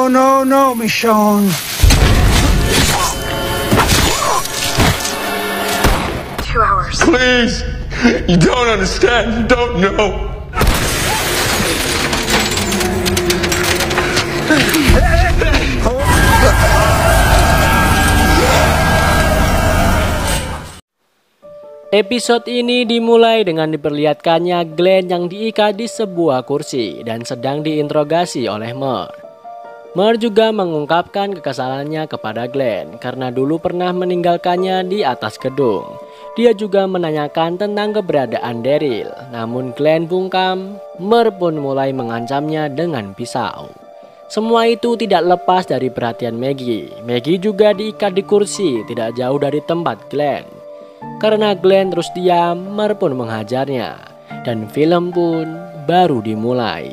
no, Michonne. 2 hours. Please! You don't understand. You don't know. Episode ini dimulai dengan diperlihatkannya Glenn yang diikat di sebuah kursi dan sedang diinterogasi oleh Mer. Mer juga mengungkapkan kekesalannya kepada Glenn karena dulu pernah meninggalkannya di atas gedung. Dia juga menanyakan tentang keberadaan Daryl, namun Glenn bungkam. Mer pun mulai mengancamnya dengan pisau. Semua itu tidak lepas dari perhatian Maggie. Maggie juga diikat di kursi tidak jauh dari tempat Glenn. Karena Glenn terus diam, Mer pun menghajarnya. Dan film pun baru dimulai.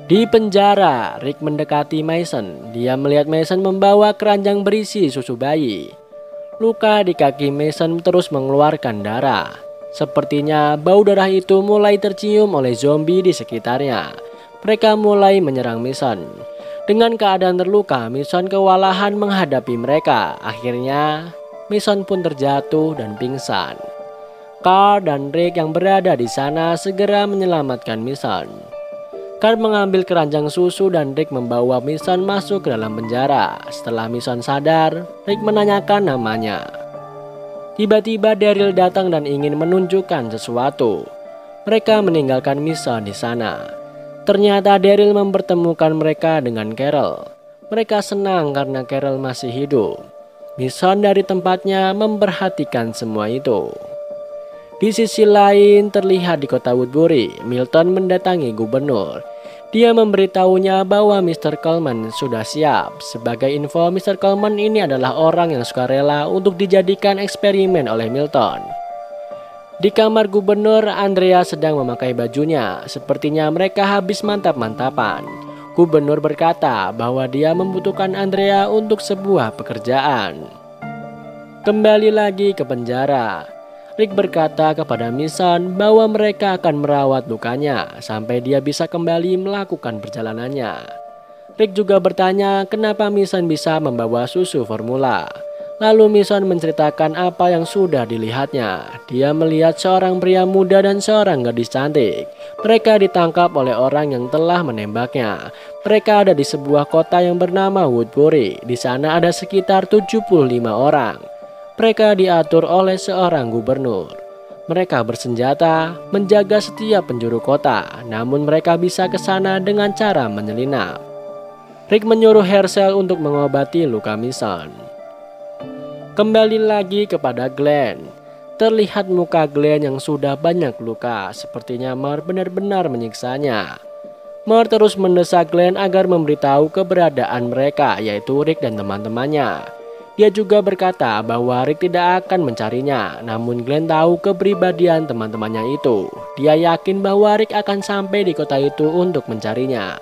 Di penjara, Rick mendekati Mason. Dia melihat Mason membawa keranjang berisi susu bayi. Luka di kaki Mason terus mengeluarkan darah. Sepertinya bau darah itu mulai tercium oleh zombie di sekitarnya. Mereka mulai menyerang Mason. Dengan keadaan terluka, Mason kewalahan menghadapi mereka. Akhirnya Mason pun terjatuh dan pingsan. Carl dan Rick yang berada di sana segera menyelamatkan Mason. Carl mengambil keranjang susu dan Rick membawa Mason masuk ke dalam penjara. Setelah Mason sadar, Rick menanyakan namanya. Tiba-tiba Daryl datang dan ingin menunjukkan sesuatu. Mereka meninggalkan Mason di sana. Ternyata Daryl mempertemukan mereka dengan Carol. Mereka senang karena Carol masih hidup. Mason dari tempatnya memperhatikan semua itu. Di sisi lain terlihat di kota Woodbury, Milton mendatangi gubernur. Dia memberitahunya bahwa Mr. Coleman sudah siap. Sebagai info, Mr. Coleman ini adalah orang yang sukarela untuk dijadikan eksperimen oleh Milton. Di kamar gubernur, Andrea sedang memakai bajunya. Sepertinya mereka habis mantap-mantapan. Gubernur berkata bahwa dia membutuhkan Andrea untuk sebuah pekerjaan. Kembali lagi ke penjara. Rick berkata kepada Mason bahwa mereka akan merawat lukanya sampai dia bisa kembali melakukan perjalanannya. Rick juga bertanya kenapa Mason bisa membawa susu formula. Lalu Mason menceritakan apa yang sudah dilihatnya. Dia melihat seorang pria muda dan seorang gadis cantik. Mereka ditangkap oleh orang yang telah menembaknya. Mereka ada di sebuah kota yang bernama Woodbury. Di sana ada sekitar 75 orang. Mereka diatur oleh seorang gubernur. Mereka bersenjata, menjaga setiap penjuru kota. Namun mereka bisa ke sana dengan cara menyelinap. Rick menyuruh Herschel untuk mengobati luka Mason. Kembali lagi kepada Glenn. Terlihat muka Glenn yang sudah banyak luka. Sepertinya Mer benar-benar menyiksanya. Mer terus mendesak Glenn agar memberitahu keberadaan mereka, yaitu Rick dan teman-temannya. Dia juga berkata bahwa Rick tidak akan mencarinya. Namun Glenn tahu kepribadian teman-temannya itu. Dia yakin bahwa Rick akan sampai di kota itu untuk mencarinya.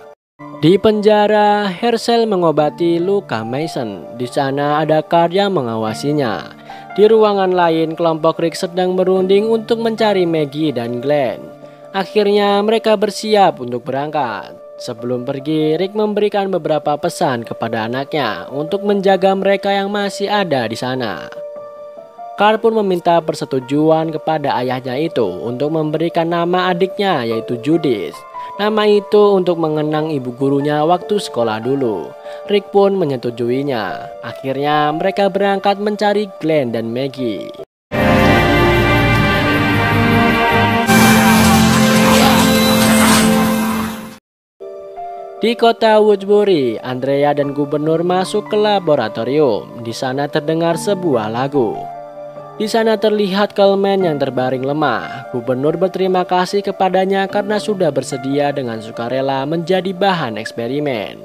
Di penjara, Herschel mengobati luka Mason. Di sana ada Carl yang mengawasinya. Di ruangan lain, kelompok Rick sedang berunding untuk mencari Maggie dan Glenn. Akhirnya mereka bersiap untuk berangkat. Sebelum pergi, Rick memberikan beberapa pesan kepada anaknya untuk menjaga mereka yang masih ada di sana. Carl pun meminta persetujuan kepada ayahnya itu untuk memberikan nama adiknya yaitu Judith. Nama itu untuk mengenang ibu gurunya waktu sekolah dulu. Rick pun menyetujuinya. Akhirnya mereka berangkat mencari Glenn dan Maggie. Di kota Woodbury, Andrea dan gubernur masuk ke laboratorium. Di sana terdengar sebuah lagu. Di sana terlihat Coleman yang terbaring lemah. Gubernur berterima kasih kepadanya karena sudah bersedia dengan sukarela menjadi bahan eksperimen.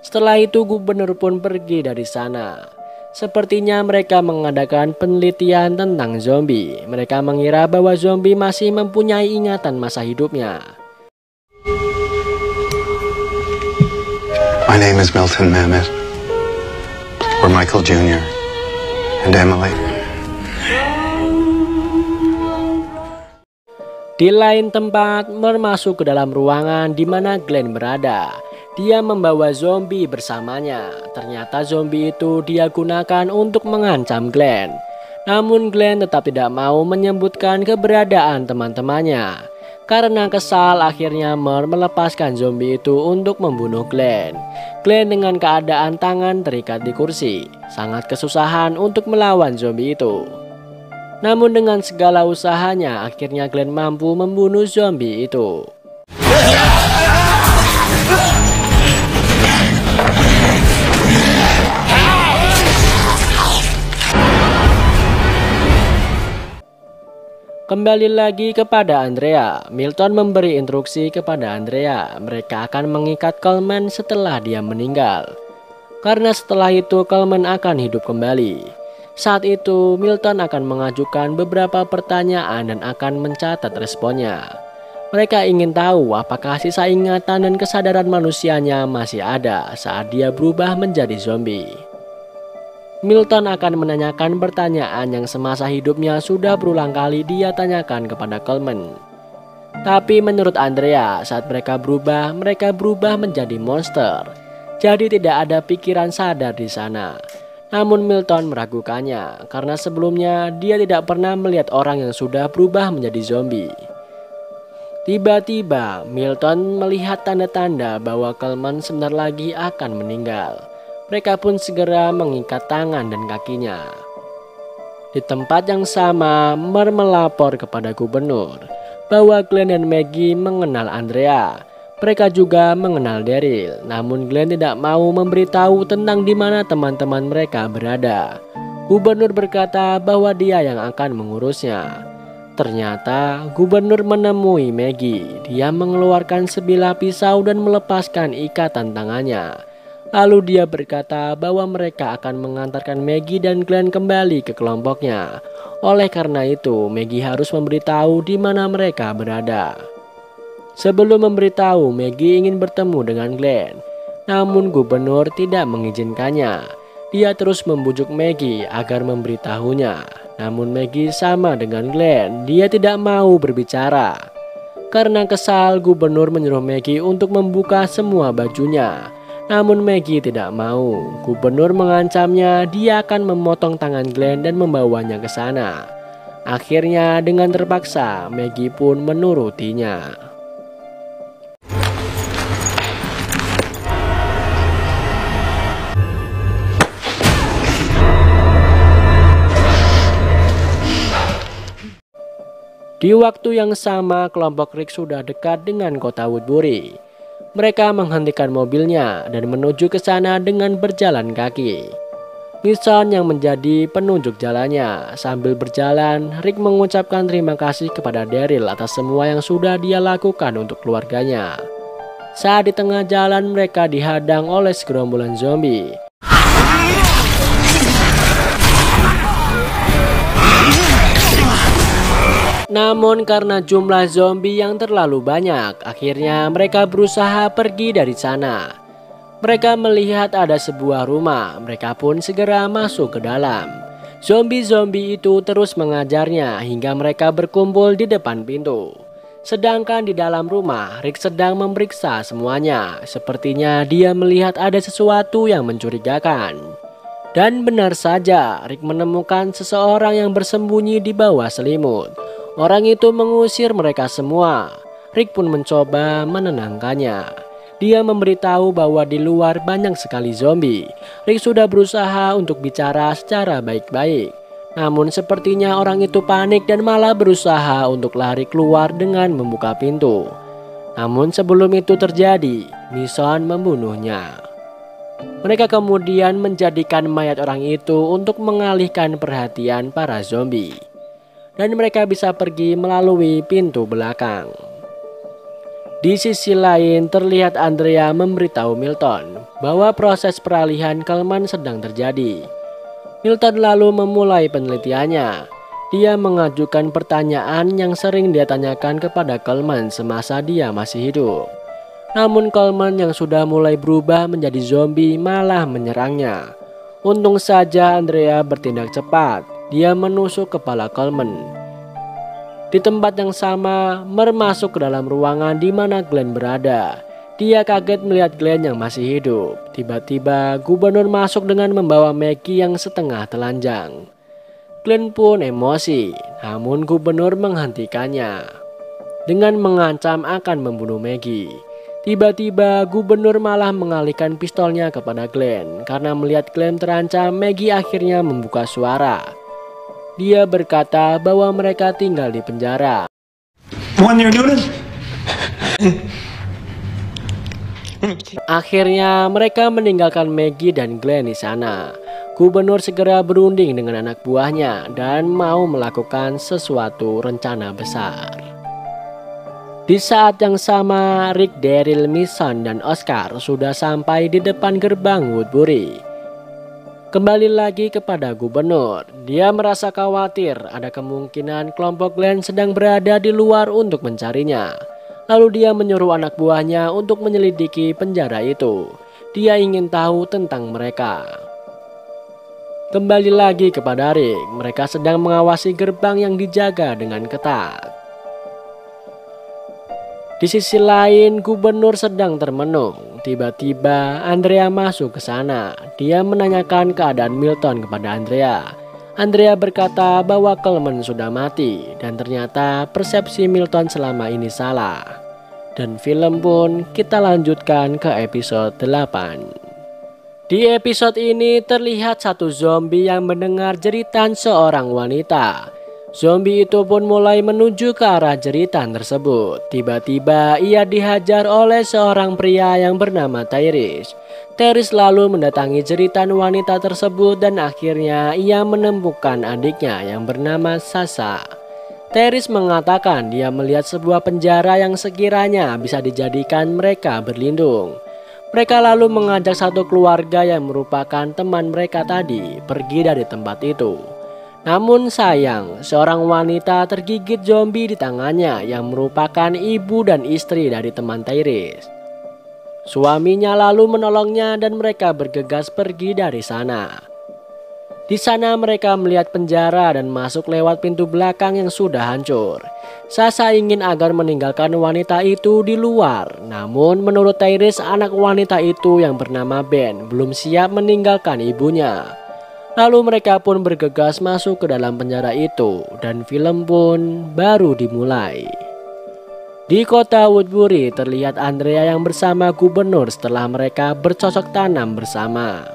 Setelah itu gubernur pun pergi dari sana. Sepertinya mereka mengadakan penelitian tentang zombie. Mereka mengira bahwa zombie masih mempunyai ingatan masa hidupnya. My name is Milton Mamet, or Michael Jr. and Emily. Di lain tempat, Mer masuk ke dalam ruangan di mana Glenn berada. Dia membawa zombie bersamanya. Ternyata zombie itu dia gunakan untuk mengancam Glenn. Namun Glenn tetap tidak mau menyebutkan keberadaan teman-temannya. Karena kesal, akhirnya Mer melepaskan zombie itu untuk membunuh Glenn. Glenn dengan keadaan tangan terikat di kursi, sangat kesusahan untuk melawan zombie itu. Namun dengan segala usahanya, akhirnya Glenn mampu membunuh zombie itu. Kembali lagi kepada Andrea. Milton memberi instruksi kepada Andrea. Mereka akan mengikat Coleman setelah dia meninggal. Karena setelah itu Coleman akan hidup kembali. Saat itu Milton akan mengajukan beberapa pertanyaan dan akan mencatat responnya. Mereka ingin tahu apakah sisa ingatan dan kesadaran manusianya masih ada saat dia berubah menjadi zombie. Milton akan menanyakan pertanyaan yang semasa hidupnya sudah berulang kali dia tanyakan kepada Coleman. Tapi menurut Andrea, saat mereka berubah menjadi monster. Jadi tidak ada pikiran sadar di sana. Namun Milton meragukannya karena sebelumnya dia tidak pernah melihat orang yang sudah berubah menjadi zombie. Tiba-tiba Milton melihat tanda-tanda bahwa Coleman sebentar lagi akan meninggal. Mereka pun segera mengikat tangan dan kakinya. Di tempat yang sama, Mer melapor kepada gubernur bahwa Glenn dan Maggie mengenal Andrea. Mereka juga mengenal Daryl, namun Glenn tidak mau memberitahu tentang di mana teman-teman mereka berada. Gubernur berkata bahwa dia yang akan mengurusnya. Ternyata gubernur menemui Maggie. Dia mengeluarkan sebilah pisau dan melepaskan ikatan tangannya. Lalu dia berkata bahwa mereka akan mengantarkan Maggie dan Glenn kembali ke kelompoknya. Oleh karena itu, Maggie harus memberitahu di mana mereka berada. Sebelum memberitahu, Maggie ingin bertemu dengan Glenn. Namun gubernur tidak mengizinkannya. Dia terus membujuk Maggie agar memberitahunya. Namun Maggie sama dengan Glenn, dia tidak mau berbicara. Karena kesal, gubernur menyuruh Maggie untuk membuka semua bajunya. Namun Maggie tidak mau. Gubernur mengancamnya dia akan memotong tangan Glenn dan membawanya ke sana. Akhirnya dengan terpaksa Maggie pun menurutinya. Di waktu yang sama, kelompok Rick sudah dekat dengan kota Woodbury. Mereka menghentikan mobilnya dan menuju ke sana dengan berjalan kaki. Mason yang menjadi penunjuk jalannya. Sambil berjalan, Rick mengucapkan terima kasih kepada Daryl atas semua yang sudah dia lakukan untuk keluarganya. Saat di tengah jalan, mereka dihadang oleh segerombolan zombie. Namun karena jumlah zombie yang terlalu banyak, akhirnya mereka berusaha pergi dari sana. Mereka melihat ada sebuah rumah, mereka pun segera masuk ke dalam. Zombie-zombie itu terus mengajarnya hingga mereka berkumpul di depan pintu. Sedangkan di dalam rumah, Rick sedang memeriksa semuanya. Sepertinya dia melihat ada sesuatu yang mencurigakan. Dan benar saja, Rick menemukan seseorang yang bersembunyi di bawah selimut. Orang itu mengusir mereka semua. Rick pun mencoba menenangkannya. Dia memberitahu bahwa di luar banyak sekali zombie. Rick sudah berusaha untuk bicara secara baik-baik. Namun sepertinya orang itu panik dan malah berusaha untuk lari keluar dengan membuka pintu. Namun sebelum itu terjadi, Mason membunuhnya. Mereka kemudian menjadikan mayat orang itu untuk mengalihkan perhatian para zombie. Dan mereka bisa pergi melalui pintu belakang. Di sisi lain, terlihat Andrea memberitahu Milton bahwa proses peralihan Coleman sedang terjadi. Milton lalu memulai penelitiannya. Dia mengajukan pertanyaan yang sering dia tanyakan kepada Coleman semasa dia masih hidup. Namun Coleman yang sudah mulai berubah menjadi zombie malah menyerangnya. Untung saja Andrea bertindak cepat. Dia menusuk kepala Coleman. Di tempat yang sama, Mer masuk ke dalam ruangan di mana Glenn berada. Dia kaget melihat Glenn yang masih hidup. Tiba-tiba gubernur masuk dengan membawa Maggie yang setengah telanjang. Glenn pun emosi, namun gubernur menghentikannya dengan mengancam akan membunuh Maggie. Tiba-tiba gubernur malah mengalihkan pistolnya kepada Glenn. Karena melihat Glenn terancam, Maggie akhirnya membuka suara. Dia berkata bahwa mereka tinggal di penjara. Akhirnya mereka meninggalkan Maggie dan Glenn di sana. Gubernur segera berunding dengan anak buahnya dan mau melakukan sesuatu rencana besar. Di saat yang sama, Rick, Daryl, Mason, dan Oscar sudah sampai di depan gerbang Woodbury. Kembali lagi kepada gubernur, dia merasa khawatir ada kemungkinan kelompok Glenn sedang berada di luar untuk mencarinya. Lalu dia menyuruh anak buahnya untuk menyelidiki penjara itu. Dia ingin tahu tentang mereka. Kembali lagi kepada Rick, mereka sedang mengawasi gerbang yang dijaga dengan ketat. Di sisi lain, gubernur sedang termenung. Tiba-tiba Andrea masuk ke sana. Dia menanyakan keadaan Milton kepada Andrea. Andrea berkata bahwa Coleman sudah mati dan ternyata persepsi Milton selama ini salah. Dan film pun kita lanjutkan ke episode 8. Di episode ini terlihat satu zombie yang mendengar jeritan seorang wanita. Zombie itu pun mulai menuju ke arah jeritan tersebut. Tiba-tiba ia dihajar oleh seorang pria yang bernama Tyrese. Tyrese lalu mendatangi jeritan wanita tersebut dan akhirnya ia menemukan adiknya yang bernama Sasha. Tyrese mengatakan dia melihat sebuah penjara yang sekiranya bisa dijadikan mereka berlindung. Mereka lalu mengajak satu keluarga yang merupakan teman mereka tadi pergi dari tempat itu. Namun sayang, seorang wanita tergigit zombie di tangannya yang merupakan ibu dan istri dari teman Tyrese. Suaminya lalu menolongnya dan mereka bergegas pergi dari sana. Di sana mereka melihat penjara dan masuk lewat pintu belakang yang sudah hancur. Sasha ingin agar meninggalkan wanita itu di luar. Namun menurut Tyrese, anak wanita itu yang bernama Ben belum siap meninggalkan ibunya. Lalu mereka pun bergegas masuk ke dalam penjara itu dan film pun baru dimulai. Di kota Woodbury terlihat Andrea yang bersama gubernur setelah mereka bercocok tanam bersama.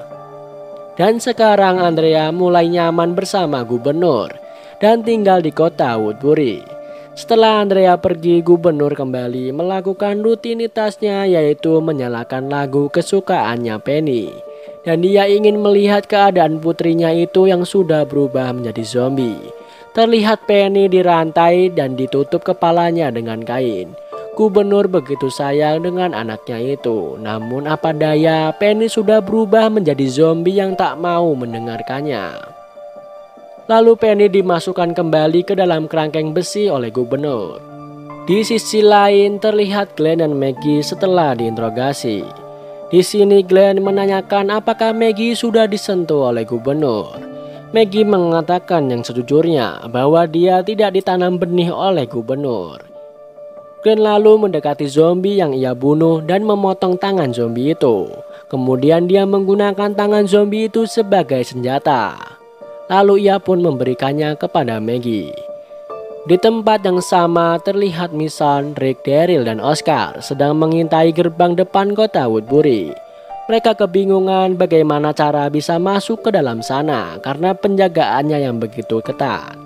Dan sekarang Andrea mulai nyaman bersama gubernur dan tinggal di kota Woodbury. Setelah Andrea pergi, gubernur kembali melakukan rutinitasnya, yaitu menyalakan lagu kesukaannya Penny. Dan dia ingin melihat keadaan putrinya itu yang sudah berubah menjadi zombie. Terlihat Penny dirantai dan ditutup kepalanya dengan kain. Gubernur begitu sayang dengan anaknya itu. Namun apa daya, Penny sudah berubah menjadi zombie yang tak mau mendengarkannya. Lalu Penny dimasukkan kembali ke dalam kerangkeng besi oleh gubernur. Di sisi lain terlihat Glenn dan Maggie setelah diinterogasi. Di sini Glenn menanyakan apakah Maggie sudah disentuh oleh gubernur. Maggie mengatakan yang sejujurnya bahwa dia tidak ditanam benih oleh gubernur. Glenn lalu mendekati zombie yang ia bunuh dan memotong tangan zombie itu. Kemudian dia menggunakan tangan zombie itu sebagai senjata. Lalu ia pun memberikannya kepada Maggie. Di tempat yang sama terlihat Mason, Rick, Daryl, dan Oscar sedang mengintai gerbang depan kota Woodbury. Mereka kebingungan bagaimana cara bisa masuk ke dalam sana karena penjagaannya yang begitu ketat.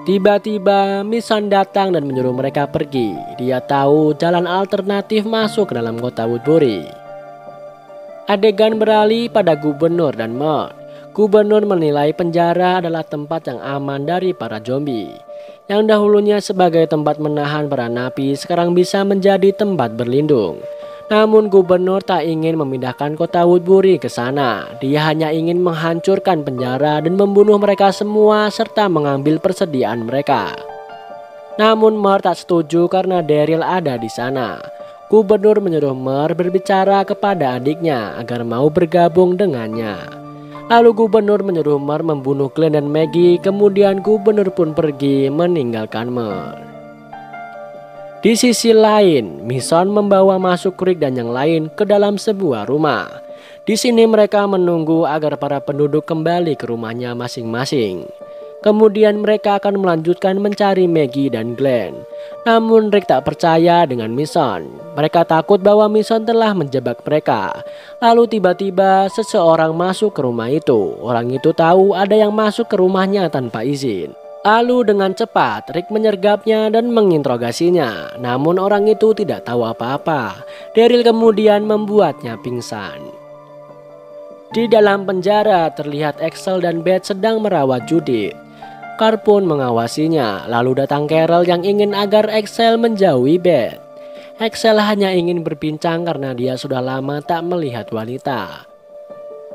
Tiba-tiba Mason datang dan menyuruh mereka pergi. Dia tahu jalan alternatif masuk ke dalam kota Woodbury. Adegan beralih pada gubernur dan Mort. Gubernur menilai penjara adalah tempat yang aman dari para zombie. Yang dahulunya sebagai tempat menahan para napi sekarang bisa menjadi tempat berlindung. Namun gubernur tak ingin memindahkan kota Woodbury ke sana. Dia hanya ingin menghancurkan penjara dan membunuh mereka semua serta mengambil persediaan mereka. Namun Mer tak setuju karena Daryl ada di sana. Gubernur menyuruh Mer berbicara kepada adiknya agar mau bergabung dengannya. Lalu gubernur menyuruh Mer membunuh Glenn dan Maggie. Kemudian gubernur pun pergi meninggalkan Mer. Di sisi lain, Mission membawa masuk Rick dan yang lain ke dalam sebuah rumah. Di sini mereka menunggu agar para penduduk kembali ke rumahnya masing-masing. Kemudian mereka akan melanjutkan mencari Maggie dan Glenn. Namun Rick tak percaya dengan Mission. Mereka takut bahwa Mission telah menjebak mereka. Lalu tiba-tiba seseorang masuk ke rumah itu. Orang itu tahu ada yang masuk ke rumahnya tanpa izin. Lalu dengan cepat Rick menyergapnya dan menginterogasinya. Namun orang itu tidak tahu apa-apa. Daryl kemudian membuatnya pingsan. Di dalam penjara terlihat Axel dan Beth sedang merawat Judith. Carl pun mengawasinya. Lalu datang Carol yang ingin agar Axel menjauhi Beth. Axel hanya ingin berbincang karena dia sudah lama tak melihat wanita.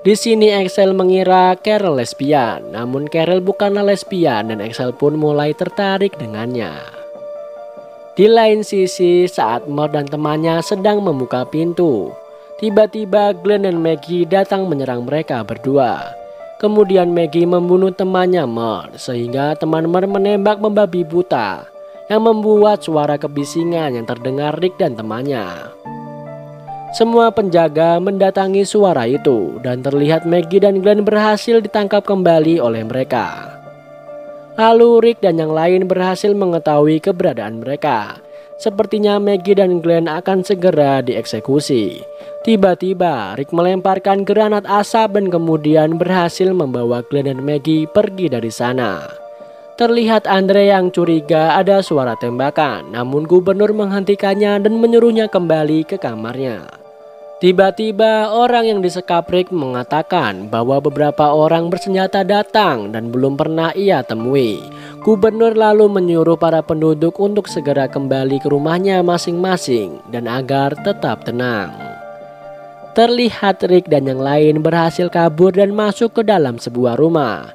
Di sini Axel mengira Carol lesbian, namun Carol bukanlah lesbian dan Axel pun mulai tertarik dengannya. Di lain sisi, saat Mort dan temannya sedang membuka pintu, tiba-tiba Glenn dan Maggie datang menyerang mereka berdua. Kemudian Maggie membunuh temannya Mort, sehingga teman Mort menembak membabi buta, yang membuat suara kebisingan yang terdengar Rick dan temannya. Semua penjaga mendatangi suara itu dan terlihat Maggie dan Glenn berhasil ditangkap kembali oleh mereka. Lalu Rick dan yang lain berhasil mengetahui keberadaan mereka. Sepertinya Maggie dan Glenn akan segera dieksekusi. Tiba-tiba Rick melemparkan granat asap dan kemudian berhasil membawa Glenn dan Maggie pergi dari sana. Terlihat Andre yang curiga ada suara tembakan, namun gubernur menghentikannya dan menyuruhnya kembali ke kamarnya. Tiba-tiba orang yang disekap Rick mengatakan bahwa beberapa orang bersenjata datang dan belum pernah ia temui. Gubernur lalu menyuruh para penduduk untuk segera kembali ke rumahnya masing-masing dan agar tetap tenang. Terlihat Rick dan yang lain berhasil kabur dan masuk ke dalam sebuah rumah.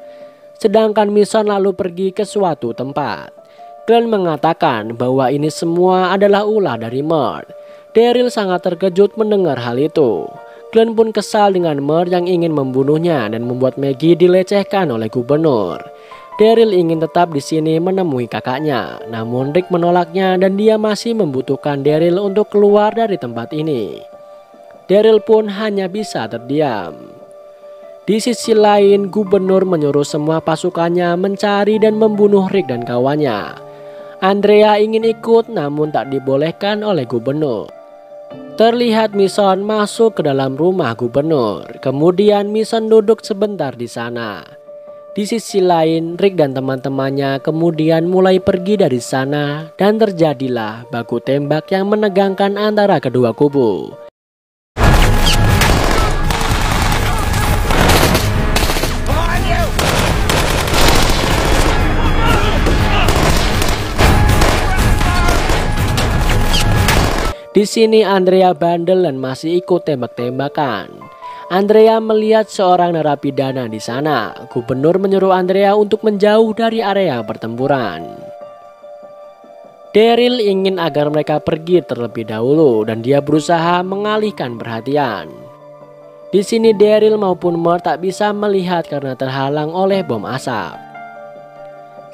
Sedangkan Mission lalu pergi ke suatu tempat. Glenn mengatakan bahwa ini semua adalah ulah dari Mort. Daryl sangat terkejut mendengar hal itu. Glenn pun kesal dengan Mort yang ingin membunuhnya dan membuat Maggie dilecehkan oleh gubernur. Daryl ingin tetap di sini menemui kakaknya, namun Rick menolaknya dan dia masih membutuhkan Daryl untuk keluar dari tempat ini. Daryl pun hanya bisa terdiam. Di sisi lain, gubernur menyuruh semua pasukannya mencari dan membunuh Rick dan kawannya. Andrea ingin ikut namun tak dibolehkan oleh gubernur. Terlihat Mission masuk ke dalam rumah gubernur. Kemudian Mission duduk sebentar di sana. Di sisi lain, Rick dan teman-temannya kemudian mulai pergi dari sana dan terjadilah baku tembak yang menegangkan antara kedua kubu. Di sini Andrea bandel dan masih ikut tembak-tembakan. Andrea melihat seorang narapidana di sana. Gubernur menyuruh Andrea untuk menjauh dari area pertempuran. Daryl ingin agar mereka pergi terlebih dahulu dan dia berusaha mengalihkan perhatian. Di sini Daryl maupun Mort tak bisa melihat karena terhalang oleh bom asap.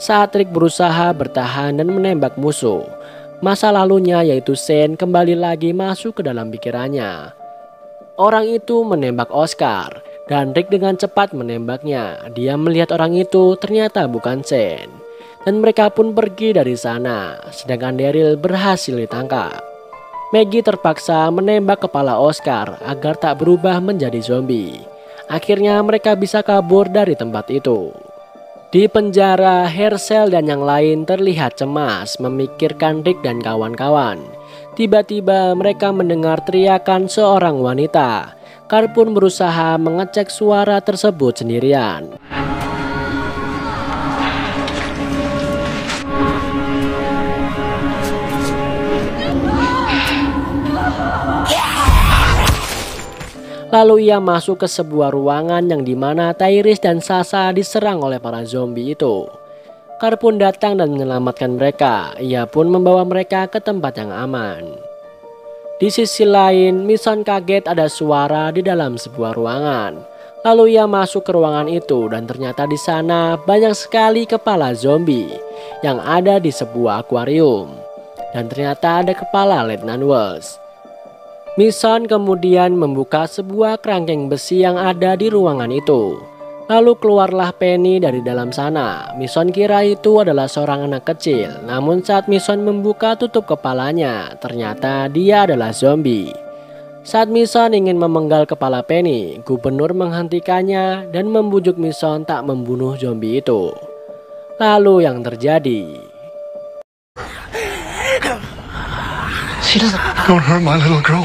Saat Rick berusaha bertahan dan menembak musuh, masa lalunya yaitu Shane kembali lagi masuk ke dalam pikirannya. Orang itu menembak Oscar dan Rick dengan cepat menembaknya. Dia melihat orang itu ternyata bukan Shane. Dan mereka pun pergi dari sana, sedangkan Daryl berhasil ditangkap. Maggie terpaksa menembak kepala Oscar agar tak berubah menjadi zombie. Akhirnya mereka bisa kabur dari tempat itu. Di penjara, Herschel dan yang lain terlihat cemas memikirkan Rick dan kawan-kawan. Tiba-tiba mereka mendengar teriakan seorang wanita. Carl pun berusaha mengecek suara tersebut sendirian. Lalu ia masuk ke sebuah ruangan yang dimana Tyrese dan Sasha diserang oleh para zombie itu. Carl pun datang dan menyelamatkan mereka. Ia pun membawa mereka ke tempat yang aman. Di sisi lain, Mission kaget ada suara di dalam sebuah ruangan. Lalu ia masuk ke ruangan itu dan ternyata di sana banyak sekali kepala zombie yang ada di sebuah akuarium. dan ternyata ada kepala Letnan Wells. Mason kemudian membuka sebuah kerangkeng besi yang ada di ruangan itu. Lalu keluarlah Penny dari dalam sana. Mason kira itu adalah seorang anak kecil, namun saat Mason membuka tutup kepalanya, ternyata dia adalah zombie. Saat Mason ingin memenggal kepala Penny, gubernur menghentikannya dan membujuk Mason tak membunuh zombie itu. Lalu yang terjadi? Don't hurt my little girl.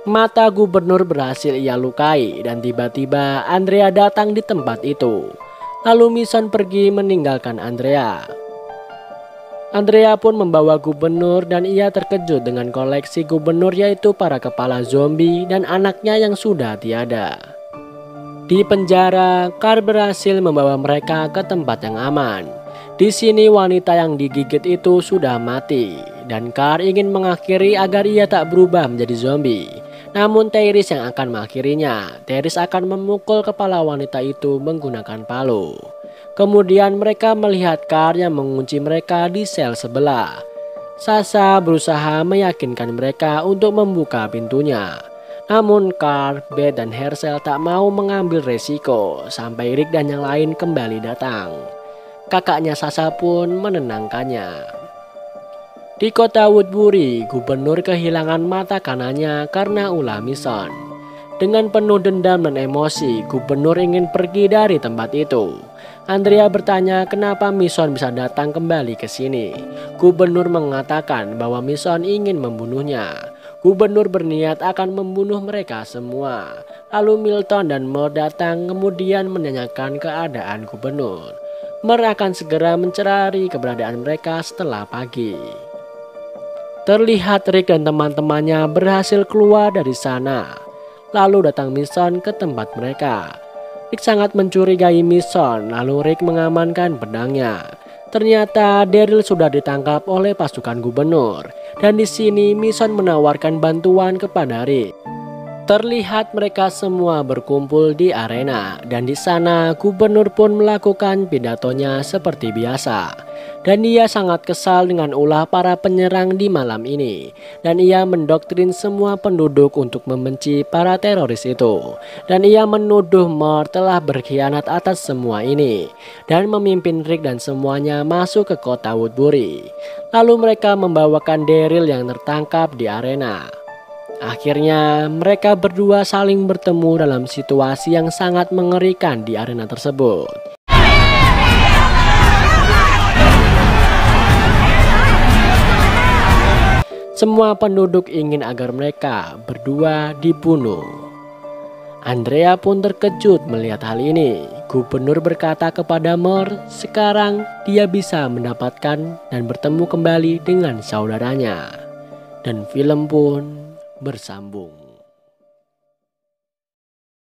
Mata gubernur berhasil ia lukai dan tiba-tiba Andrea datang di tempat itu. Lalu Mason pergi meninggalkan Andrea. Andrea pun membawa gubernur dan ia terkejut dengan koleksi gubernur, yaitu para kepala zombie dan anaknya yang sudah tiada. Di penjara, Carl berhasil membawa mereka ke tempat yang aman. Di sini wanita yang digigit itu sudah mati dan Carl ingin mengakhiri agar ia tak berubah menjadi zombie. Namun Tyrese yang akan mengakhirinya. Tyrese akan memukul kepala wanita itu menggunakan palu. Kemudian mereka melihat Carl yang mengunci mereka di sel sebelah. Sasha berusaha meyakinkan mereka untuk membuka pintunya. Namun Carl, Beth, dan Hershel tak mau mengambil resiko sampai Rick dan yang lain kembali datang. Kakaknya Sasha pun menenangkannya. Di kota Woodbury, gubernur kehilangan mata kanannya karena ulah Mason. Dengan penuh dendam dan emosi, gubernur ingin pergi dari tempat itu. Andrea bertanya kenapa Mason bisa datang kembali ke sini. Gubernur mengatakan bahwa Mason ingin membunuhnya. Gubernur berniat akan membunuh mereka semua. Lalu Milton dan Mer datang kemudian menanyakan keadaan gubernur. Mer akan segera mencari keberadaan mereka setelah pagi. Terlihat Rick dan teman-temannya berhasil keluar dari sana. Lalu datang Mason ke tempat mereka. Rick sangat mencurigai Mason, lalu Rick mengamankan pedangnya. Ternyata Daryl sudah ditangkap oleh pasukan gubernur. Dan di sini Mason menawarkan bantuan kepada Rick. Terlihat mereka semua berkumpul di arena dan di sana gubernur pun melakukan pidatonya seperti biasa. Dan ia sangat kesal dengan ulah para penyerang di malam ini. Dan ia mendoktrin semua penduduk untuk membenci para teroris itu. Dan ia menuduh Mer telah berkhianat atas semua ini. Dan memimpin Rick dan semuanya masuk ke kota Woodbury. Lalu mereka membawakan Daryl yang tertangkap di arena. Akhirnya mereka berdua saling bertemu dalam situasi yang sangat mengerikan di arena tersebut. Semua penduduk ingin agar mereka berdua dibunuh. Andrea pun terkejut melihat hal ini. Gubernur berkata kepada Mer, sekarang dia bisa mendapatkan dan bertemu kembali dengan saudaranya. Dan film pun bersambung.